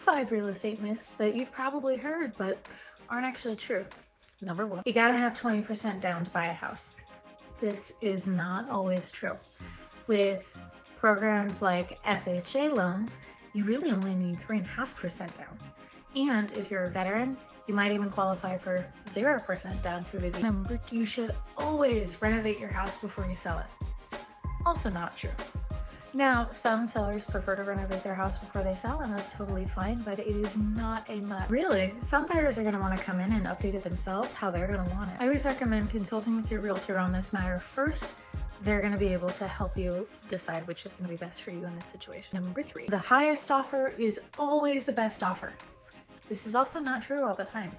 5 real estate myths that you've probably heard but aren't actually true. Number 1, you gotta have 20% down to buy a house. This is not always true. With programs like FHA loans, you really only need 3.5% down. And if you're a veteran, you might even qualify for 0% down through the Number 2, you should always renovate your house before you sell it. Also not true. Now, some sellers prefer to renovate their house before they sell, and that's totally fine, but it is not a must. Really, some buyers are going to want to come in and update it themselves how they're going to want it. I always recommend consulting with your realtor on this matter first. They're going to be able to help you decide which is going to be best for you in this situation. Number 3, the highest offer is always the best offer. This is also not true all the time.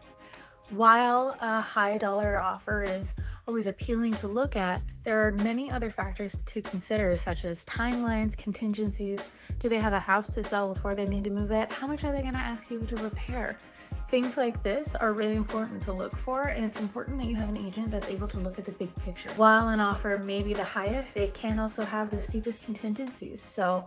While a high dollar offer is always appealing to look at, there are many other factors to consider, such as timelines, contingencies. Do they have a house to sell before they need to move it? How much are they going to ask you to repair? Things like this are really important to look for, and it's important that you have an agent that's able to look at the big picture. While an offer may be the highest, it can also have the steepest contingencies. So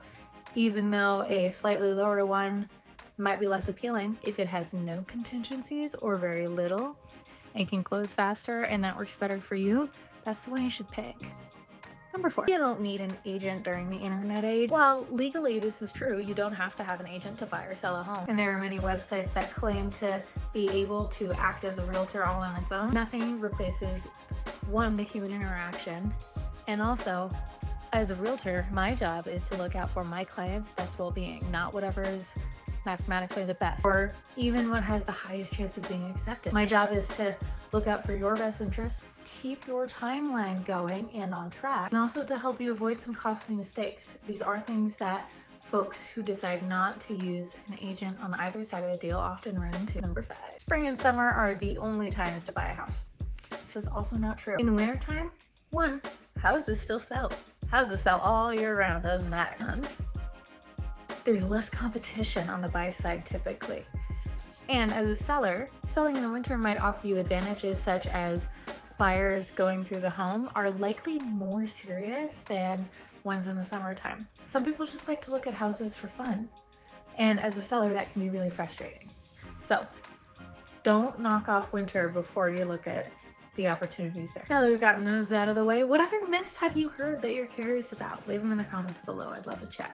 even though a slightly lower one might be less appealing, if it has no contingencies or very little and can close faster and that works better for you, that's the one you should pick. Number 4, you don't need an agent during the internet age. While legally this is true, you don't have to have an agent to buy or sell a home. And there are many websites that claim to be able to act as a realtor all on its own. Nothing replaces, one, the human interaction, and also, as a realtor, my job is to look out for my client's best well-being, not whatever is mathematically the best, or even what has the highest chance of being accepted. My job is to look out for your best interests, keep your timeline going and on track, and also to help you avoid some costly mistakes. These are things that folks who decide not to use an agent on either side of the deal often run into. Number 5, spring and summer are the only times to buy a house. This is also not true. In the wintertime, 1, houses still sell. Houses sell all year round, other than that. And there's less competition on the buy side typically. And as a seller, selling in the winter might offer you advantages such as buyers going through the home are likely more serious than ones in the summertime. Some people just like to look at houses for fun. And as a seller, that can be really frustrating. So don't knock off winter before you look at the opportunities there. Now that we've gotten those out of the way, what other myths have you heard that you're curious about? Leave them in the comments below. I'd love to chat.